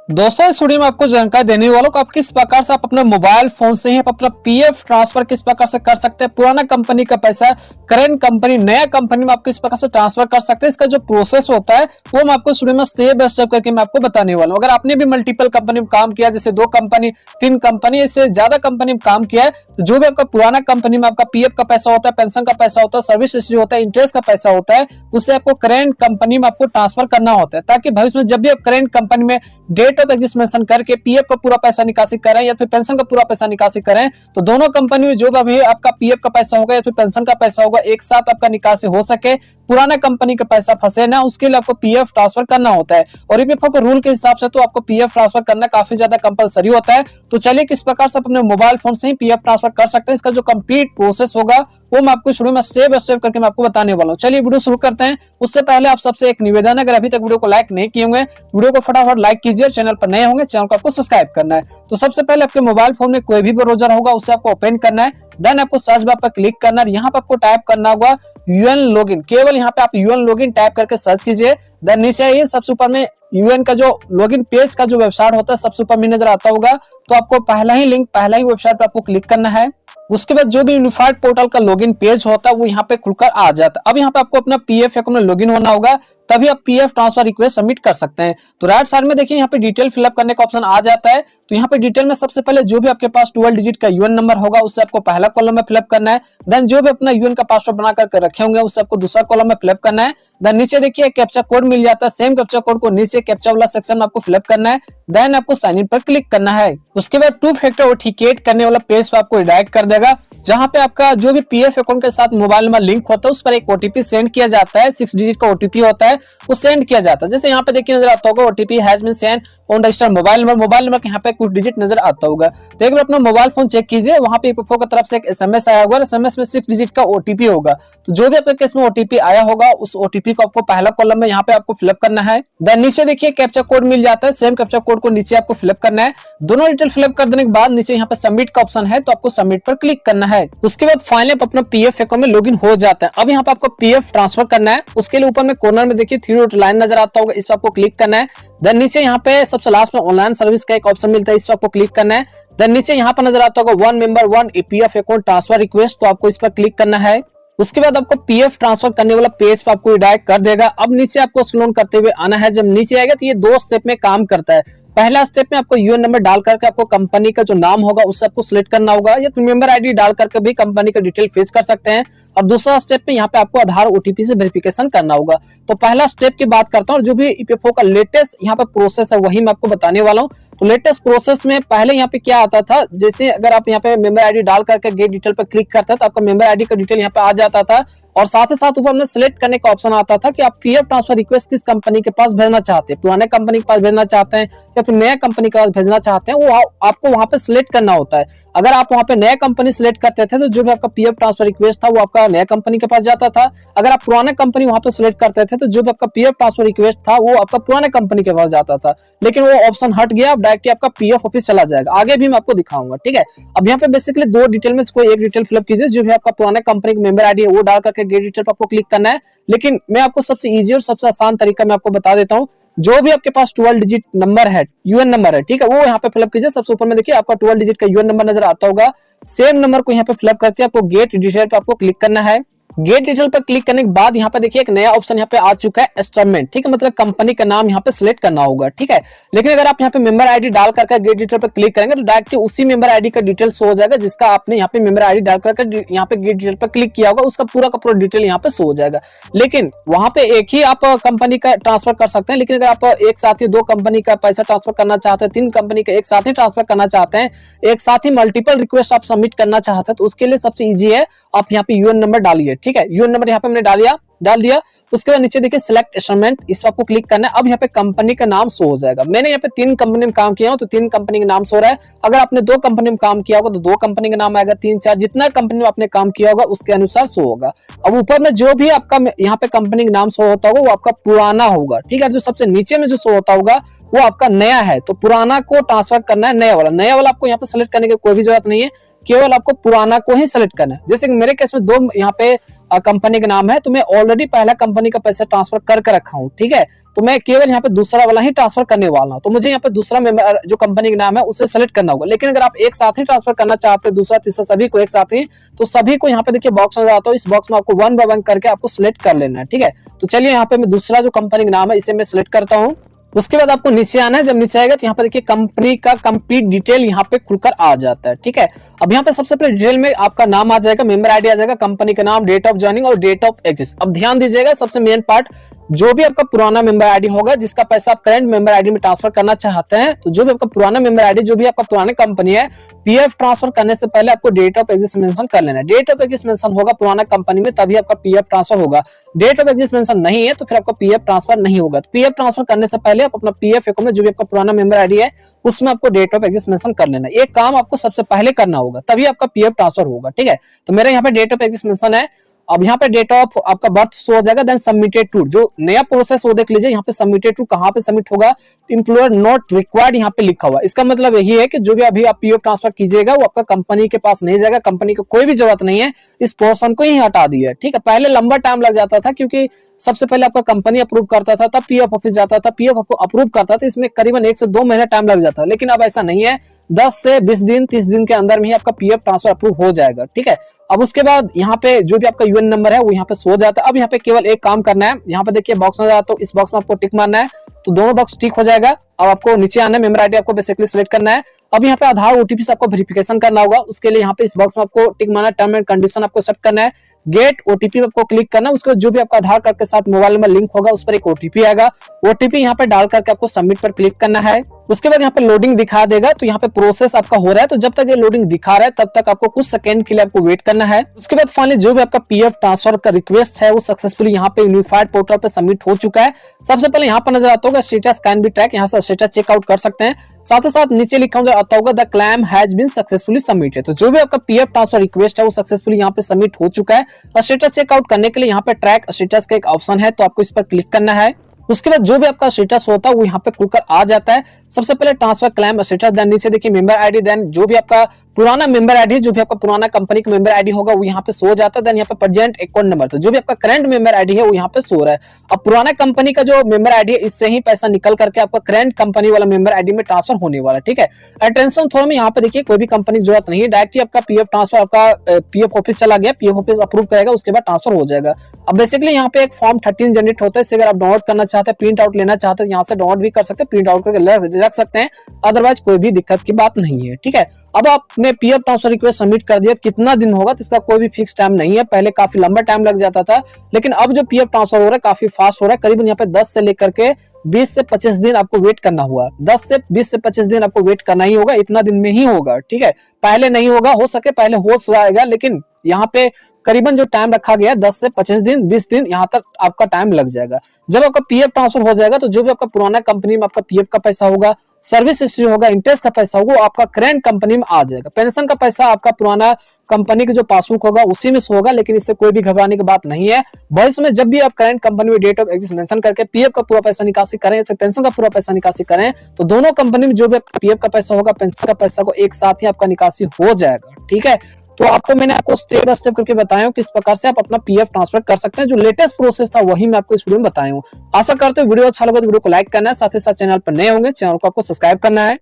दोस्तों इस वीडियो में आपको जानकारी देने वालों को आप किस प्रकार से आप अपने मोबाइल फोन से ही आप अपना पीएफ ट्रांसफर किस प्रकार से कर सकते हैं। पुराना कंपनी का पैसा करंट कंपनी नया कंपनी में आप किस प्रकार से ट्रांसफर कर सकते हैं। इसका जो प्रोसेस होता है वो मैं आपको इस वीडियो में स्टेप बाय स्टेप करके मैं आपको बताने वाला हूं। अगर आपने भी मल्टीपल कंपनी में काम किया, जैसे 2 कंपनी 3 कंपनी इससे ज्यादा कंपनी में काम किया है, तो जो भी आपका पुराना कंपनी में आपका पीएफ का पैसा होता है, पेंशन का पैसा होता है, सर्विस हिस्ट्री होता है, इंटरेस्ट का पैसा होता है, उससे आपको करंट कंपनी में आपको ट्रांसफर करना होता है, ताकि भविष्य में जब भी आप करंट कंपनी में डेट ऑफ एग्जिस्ट मेंशन करके पीएफ का पूरा पैसा निकासी करें या फिर पेंशन का पूरा पैसा निकासी करें, तो दोनों कंपनी में जो भी आपका पीएफ का पैसा होगा या फिर पेंशन का पैसा होगा एक साथ आपका निकासी हो सके, पुराना कंपनी का पैसा फंसे ना, उसके लिए आपको पीएफ ट्रांसफर करना होता है। और ईपीएफओ के रूल के हिसाब से तो आपको पीएफ ट्रांसफर करना काफी ज्यादा कंपलसरी होता है। तो चलिए किस प्रकार से अपने मोबाइल फोन से ही पीएफ ट्रांसफर कर सकते हैं, इसका जो कंप्लीट प्रोसेस होगा वो मैं आपको शुरू में स्टेप बाय स्टेप करके मैं आपको बताने वाला हूं। चलिए वीडियो शुरू करते हैं। उससे पहले आप सबसे एक निवेदन है, अगर अभी तक वीडियो को लाइक नहीं किए होंगे वीडियो को फटाफट लाइक कीजिए और चैनल पर नए होंगे चैनल को आपको सब्सक्राइब करना है। तो सबसे पहले आपके मोबाइल फोन में कोई भी ब्राउजर होगा उसे आपको ओपन करना है, देन आपको सर्च बार पर क्लिक करना है, यहाँ पे आपको टाइप करना होगा यूएन लॉगिन। केवल यहाँ पे आप यूएन लॉगिन टाइप करके सर्च कीजिए, देन नीचे आइए सबसे ऊपर में यूएन का जो लॉगिन पेज का जो वेबसाइट होता है सबसे ऊपर में नजर आता होगा, तो आपको पहला ही वेबसाइट पे आपको क्लिक करना है। उसके बाद जो भी यूनिफाइड पोर्टल का लॉगिन पेज होता है वो यहाँ पे खुलकर आ जाता है। अब यहाँ पे आपको अपना पीएफ अकाउंट में लॉगिन होना होगा, तभी आप पीएफ ट्रांसफर रिक्वेस्ट सबमिट कर सकते हैं। तो राइट साइड में देखिए यहाँ पे डिटेल फिलअप करने का ऑप्शन आ जाता है। तो यहाँ पे डिटेल में सबसे पहले जो भी आपके पास 12 डिजिट का यूएन नंबर होगा उससे आपको पहला कॉलम में फिलअप करना है, देन जो भी अपना यूएन का पासवर्ड बना करके रखे होंगे उससे आपको दूसरा कॉलम में फिलअप करना है। देन नीचे देखिए कैप्चा कोड मिल जाता है, सेम कैप्चा कोड को नीचे कैप्चा वाला सेक्शन में आपको फिलअप करना है, देन आपको साइन इन पर क्लिक करना है। उसके बाद 2 फैक्टर ऑथेंटिकेट करने वाला पेज पे आपको रिडायरेक्ट कर देगा, जहां पे आपका जो भी पीएफ अकाउंट के साथ मोबाइल नंबर लिंक होता है उस पर एक ओटीपी सेंड किया जाता है, 6 डिजिट का ओटीपी होता है वो सेंड किया जाता है। जैसे यहाँ पे देखिए नजर आता होगा OTP has been sent on registered mobile number के यहाँ पे कुछ डिजिट नजर आता होगा। तो एक बार अपना मोबाइल फोन चेक कीजिए, वहां पे ईपीएफओ की तरफ से एक एसएमएस आया होगा, एसएमएस में 6 डिजिट का ओटीपी होगा। तो जो भी आपके केस में ओटीपी आया होगा उस ओटीपी को आपको पहला कॉलम में यहाँ पे आपको फिलअप करना है। देन नीचे देखिए कैप्चा कोड मिल जाता है, सेम कैप्चा कोड को नीचे आपको फिलअप करना है। दोनों डिटेल फिलअप कर देने के बाद नीचे यहाँ पे सबमिट का ऑप्शन है, तो आपको सबमिट पर क्लिक करना है। उसके बाद फाइनली आप अपना पीएफ अकाउंट में लॉगिन हो जाता है। अब यहाँ पे आपको पीएफ ट्रांसफर करना है, उसके लिए ऊपर में कॉर्नर में देखिए 3 डॉट लाइन नजर आता होगा, इस पर आपको क्लिक करना है। देन नीचे यहाँ पे सबसे लास्ट में ऑनलाइन सर्विस का एक ऑप्शन मिलता है, इस पर आपको क्लिक करना है। देन नीचे यहाँ पर नजर आता होगा 1 member 1 EPF account transfer request, तो आपको इस पर क्लिक करना है। उसके बाद आपको पीएफ ट्रांसफर करने वाला पेज पर आपको रिडायरेक्ट कर देगा। अब नीचे आपको स्क्रॉल करते हुए आना है, जब नीचे आएगा तो ये 2 स्टेप में काम करता है। पहला स्टेप में आपको यूएन नंबर डाल करके आपको कंपनी का जो नाम होगा उससे आपको सिलेक्ट करना होगा, या फिर मेंबर आईडी डाल करके भी कंपनी का डिटेल फेच कर सकते हैं। और दूसरा स्टेप में यहाँ पे आपको आधार ओटीपी से वेरिफिकेशन करना होगा। तो पहला स्टेप की बात करता हूँ, जो भी ईपीएफओ का लेटेस्ट यहाँ पे प्रोसेस है वही मैं आपको बताने वाला हूँ। तो लेटेस्ट प्रोसेस में पहले यहाँ पे क्या आता था, जैसे अगर आप यहाँ पे मेंबर आईडी डाल करके गेट डिटेल पर क्लिक करते तो आपका मेंबर आईडी का डिटेल यहाँ पे आ जाता था, और साथ ही साथ ऊपर में सिलेक्ट करने का ऑप्शन आता था कि आप पीएफ ट्रांसफर रिक्वेस्ट किस कंपनी के पास भेजना चाहते हैं, पुराने कंपनी के पास भेजना चाहते हैं या फिर नया कंपनी के पास भेजना चाहते हैं, वो आपको वहां पे सिलेक्ट करना होता है। अगर आप वहां पे नया कंपनी सिलेक्ट करते थे तो जो भी आपका पीएफ ट्रांसफर रिक्वेस्ट था वो आपका नया कंपनी के पास जाता था। अगर आप पुराना कंपनी वहां पे सिलेक्ट करते थे तो जो भी आपका पीएफ ट्रांसफर रिक्वेस्ट था वो आपका पुराने कंपनी के पास जाता था। लेकिन वो ऑप्शन हट गया, अब डायरेक्टली आपका पीएफ ऑफिस चला जाएगा। आगे भी मैं आपको दिखाऊंगा, ठीक है। अब यहाँ पे बेसिकली 2 डिटेल में कोई एक डिटेल फिलअप कीजिए, जो भी आपका पुराने कंपनी का मेंबर आईडी है वो डाल करके गेट डिटेल पर आपको क्लिक करना है। लेकिन मैं आपको सबसे इजी और सबसे आसान तरीका मैं आपको बता देता हूँ। जो भी आपके पास 12 डिजिट नंबर है, यूएन नंबर है, ठीक है, वो यहाँ पे फिलअप कीजिए। सबसे ऊपर में देखिए आपका 12 डिजिट का यूएन नंबर नजर आता होगा, सेम नंबर को यहाँ पे फिलअप करके आपको गेट डिटेल पे आपको क्लिक करना है। गेट डिटेल पर क्लिक करने के बाद यहाँ पे देखिए एक नया ऑप्शन यहाँ पे आ चुका है एस्टमेंट, ठीक है, मतलब कंपनी का नाम यहाँ पे सिलेक्ट करना होगा, ठीक है। लेकिन अगर आप यहाँ पे मेंबर आईडी डाल करके गेट डिटेल पर क्लिक करेंगे तो डायरेक्टली उसी मेंबर आईडी का डिटेल शो हो जाएगा जिसका आपने यहाँ पे मेंबर आईडी डाल करके यहाँ पे गेट डिटेल पर क्लिक किया होगा, उसका पूरा का पूरा डिटेल यहाँ पे शो हो जाएगा। लेकिन वहां पे एक ही आप कंपनी का ट्रांसफर कर सकते हैं, लेकिन अगर आप एक साथ ही 2 कंपनी का पैसा ट्रांसफर करना चाहते हैं, 3 कंपनी का एक साथ ही ट्रांसफर करना चाहते हैं, एक साथ ही मल्टीपल रिक्वेस्ट आप सबमिट करना चाहते हैं, तो उसके लिए सबसे इजी है आप यहाँ पे यूएन नंबर डालिए, ठीक है। यूएन नंबर यहाँ पे हमने डाल दिया। उसके बाद नीचे देखिए सिलेक्ट एस्टमेंट, इस पर आपको क्लिक करना है। अब यहाँ पे कंपनी का नाम शो हो जाएगा। मैंने यहाँ पे 3 कंपनी में काम किया हूं तो 3 कंपनी का नाम शो रहा है। अगर आपने 2 कंपनी में काम किया होगा तो 2 कंपनी का नाम आएगा, 3 4 जितना कंपनी में आपने काम किया होगा उसके अनुसार शो होगा। अब ऊपर में जो भी आपका यहाँ पे कंपनी का नाम शो होता होगा वो आपका पुराना होगा, ठीक है। जो सबसे नीचे में जो शो होता होगा वो आपका नया है, तो पुराना को ट्रांसफर करना है नया वाला आपको यहाँ पे सिलेक्ट करने की कोई भी जरूरत नहीं है, केवल आपको पुराना को ही सिलेक्ट करना है। जैसे कि मेरे केस में 2 यहाँ पे कंपनी का नाम है, तो मैं ऑलरेडी पहला कंपनी का पैसा ट्रांसफर करके रखा हूँ, ठीक है। तो मैं केवल यहाँ पे दूसरा वाला ही ट्रांसफर करने वाला हूँ। तो मुझे यहाँ पे दूसरा मेंबर जो कंपनी का नाम है उसे सेलेक्ट करना होगा। लेकिन अगर आप एक साथ ही ट्रांसफर करना चाहते हैं, दूसरा तीसरा सभी को एक साथ ही, तो सभी को यहाँ पे देखिए बॉक्स नजर आता है, इस बॉक्स में आपको वन बाय वन करके आपको सिलेक्ट कर लेना है, ठीक है। तो चलिए यहाँ पे मैं दूसरा जो कंपनी का नाम है इसे मैं सिलेक्ट करता हूँ। उसके बाद आपको नीचे आना है। जब नीचे आएगा तो यहाँ पे देखिए कंपनी का कंप्लीट डिटेल यहाँ पे खुलकर आ जाता है, ठीक है। अब यहाँ पे सबसे पहले डिटेल में आपका नाम आ जाएगा, मेंबर आईडी आ जाएगा, कंपनी का नाम, डेट ऑफ ज्वाइनिंग और डेट ऑफ एग्जिस्ट। अब ध्यान दीजिएगा, सबसे मेन पार्ट, जो भी आपका पुराना मेंबर आईडी होगा जिसका पैसा आप करंट मेंबर आईडी में ट्रांसफर करना चाहते हैं, तो जो भी आपका पुराना मेंबर आईडी, जो भी आपका पुरानी कंपनी है, पीएफ ट्रांसफर करने से पहले आपको डेट ऑफ एग्जिस्ट मेंशन कर लेना है। डेट ऑफ एग्जिस्ट मेंशन होगा पुराना कंपनी में तभी आपका पीएफ ट्रांसफर होगा। डेट ऑफ एग्जिस्ट मेंशन नहीं है तो फिर आपका पीएफ ट्रांसफर नहीं होगा। पीएफ ट्रांसफर करने से पहले आप अपना पीएफ अकाउंट में जो भी आपका पुराना मेंबर आईडी है उसमें आपको डेट ऑफ एग्जिस्ट मेंशन कर लेना है। ये काम आपको सबसे पहले करना होगा, तभी आपका पीएफ ट्रांसफर होगा, ठीक है। तो मेरे यहाँ पे डेट ऑफ एग्जिस्ट मेंशन है। अब यहाँ पे डेट ऑफ आपका बर्थ शो हो जाएगा, देन सबमिटेड टू, जो नया प्रोसेस वो देख लीजिए। यहाँ पे सबमिटेड टू कहाँ पे सबमिट होगा, इंप्लॉयर नॉट रिक्वायर्ड यहाँ पे लिखा हुआ। इसका मतलब यही है कि जो भी अभी आप पीएफ ट्रांसफर कीजिएगा वो आपका कंपनी के पास नहीं जाएगा, कंपनी को कोई भी जरूरत नहीं है, इस पोर्शन को ही हटा दिया, ठीक है। पहले लंबा टाइम लग जाता था क्योंकि सबसे पहले आपका कंपनी अप्रूव करता था, तब पीएफ ऑफिस जाता था, पीएफ अप्रूव करता था, इसमें करीबन 1 से 2 महीना टाइम लग जाता है। लेकिन अब ऐसा नहीं है, 10 से 20 दिन 30 दिन के अंदर में ही आपका पीएफ ट्रांसफर अप्रूव हो जाएगा, ठीक है। अब उसके बाद यहाँ पे जो भी आपका यूएन नंबर है वो यहाँ पे सो जाता है। अब यहाँ पे केवल एक काम करना है, यहाँ पे देखिए बॉक्स नजर आता है, इस बॉक्स में आपको टिक मारना है, तो दोनों बॉक्स टिक हो जाएगा। अब आपको नीचे आना है, मेंबर आईडी आपको बेसिकली सिलेक्ट करना है। अब यहाँ पे आधार ओटीपी से आपको वेरिफिकेशन करना होगा, उसके लिए यहाँ पे इस बॉक्स में आपको टिक मारना है, टर्म एंड कंडीशन आपको सेट करना है, गेट ओटीपी आपको क्लिक करना है। उसके बाद जो भी आपका आधार कार्ड के साथ मोबाइल नंबर लिंक होगा उस पर एक ओटीपी आएगा, ओटीपी यहाँ पे डाल करके आपको सबमिट पर क्लिक करना है। उसके बाद यहाँ पे लोडिंग दिखा देगा, तो यहाँ पे प्रोसेस आपका हो रहा है, तो जब तक ये लोडिंग दिखा रहा है तब तक आपको कुछ सेकंड के लिए आपको वेट करना है। उसके बाद फाइनली जो भी आपका पीएफ ट्रांसफर का रिक्वेस्ट है वो सक्सेसफुली यहाँ पे यूनिफाइड पोर्टल पे सबमिट हो चुका है। सबसे पहले यहाँ पर नजर आता होगा स्टेटस कैन बी ट्रैक, यहाँ से स्टेटस चेकआउट कर सकते हैं। साथ ही साथ नीचे लिखा आता होगा the claim has been successfully submitted, तो जो भी आपका पीएफ ट्रांसफर रिक्वेस्ट है वो सक्सेसफुली यहाँ पे सबमिट हो चुका है। और स्टेटस चेकआउट करने के लिए यहाँ पे ट्रैक स्टेटस का एक ऑप्शन है, तो आपको इस पर क्लिक करना है। उसके बाद जो भी आपका स्टेटस होता है वो यहाँ पे खुलकर आ जाता है। सबसे पहले ट्रांसफर क्लेम स्टेटस, देन नीचे देखिए मेंबर आईडी, देन जो भी आपका पुराना मेंबर आईडी, जो भी आपका पुराना कंपनी का मेंबर आईडी होगा वो यहाँ पे सो जाता है। देन यहाँ पे प्रेजेंट अकाउंट नंबर, तो जो भी आपका करंट मेंबर आईडी है वो यहाँ पे सो रहा है। अब पुराना कंपनी का जो मेंबर आईडी है इससे ही पैसा निकल करके आपका करंट कंपनी वाला मेंबर आईडी में ट्रांसफर होने वाला है, ठीक है। अटेंशन थोड़ा में यहाँ पे देखिए कोई भी कंपनी की जरूरत नहीं है, डायरेक्टली आपका पीएफ ट्रांसफर आपका पीएफ ऑफिस चला गया, पीएफ ऑफिस अप्रूव करेगा, उसके बाद ट्रांसफर हो जाएगा। अब बेसिकली यहाँ पे एक फॉर्म 13 जनरेट होता है, इससे अगर आप डाउनलोड करना चाहते हैं, प्रिंट आउट लेना चाहते हैं, यहाँ से डाउनलोड भी कर सकते हैं, प्रिंट आउट करके रख सकते हैं, अदरवाइज कोई भी दिक्कत की बात नहीं है, ठीक है। अब आपने पीएफ ट्रांसफर रिक्वेस्ट सबमिट कर दिया, कितना दिन होगा तो इसका कोई भी फिक्स टाइम नहीं है। पहले काफी लंबा टाइम लग जाता था, लेकिन अब जो पीएफ ट्रांसफर हो रहा है काफी फास्ट हो रहा है। करीबन यहाँ पे 10 से लेकर के 20 से 25 दिन आपको वेट करना हुआ, 10 से 20 से 25 दिन आपको वेट करना ही होगा, इतना दिन में ही होगा, ठीक है। पहले नहीं होगा, हो सके पहले हो जाएगा, लेकिन यहाँ पे करीबन जो टाइम रखा गया 10 से 25 दिन 20 दिन यहाँ तक आपका टाइम लग जाएगा। जब आपका पीएफ ट्रांसफर हो जाएगा तो जो भी आपका पुराना कंपनी में आपका पीएफ का पैसा होगा, सर्विस हिस्ट्री होगा, इंटरेस्ट का पैसा होगा, वो आपका करंट कंपनी में आ जाएगा। पेंशन का पैसा आपका पुराना कंपनी के जो पासबुक होगा उसी में होगा, लेकिन इससे कोई भी घबराने की बात नहीं है। भविष्य में जब भी आप करंट कंपनी में डेट ऑफ एग्जिस्ट मेंशन करके पीएफ का पूरा पैसा निकासी करें, तो पेंशन का पूरा पैसा निकासी करें, तो दोनों कंपनी में जो भी आपका पीएफ का पैसा होगा, पेंशन का पैसा को एक साथ ही आपका निकासी हो जाएगा, ठीक है। तो आपको मैंने आपको स्टेप बाय स्टेप करके बताया हूं किस प्रकार से आप अपना पीएफ ट्रांसफर कर सकते हैं। जो लेटेस्ट प्रोसेस था वही मैं आपको इस वीडियो में बताया हूं। आशा करते हो वीडियो अच्छा लगा तो वीडियो को लाइक करना है, साथ ही साथ चैनल पर नए होंगे चैनल को आपको सब्सक्राइब करना है।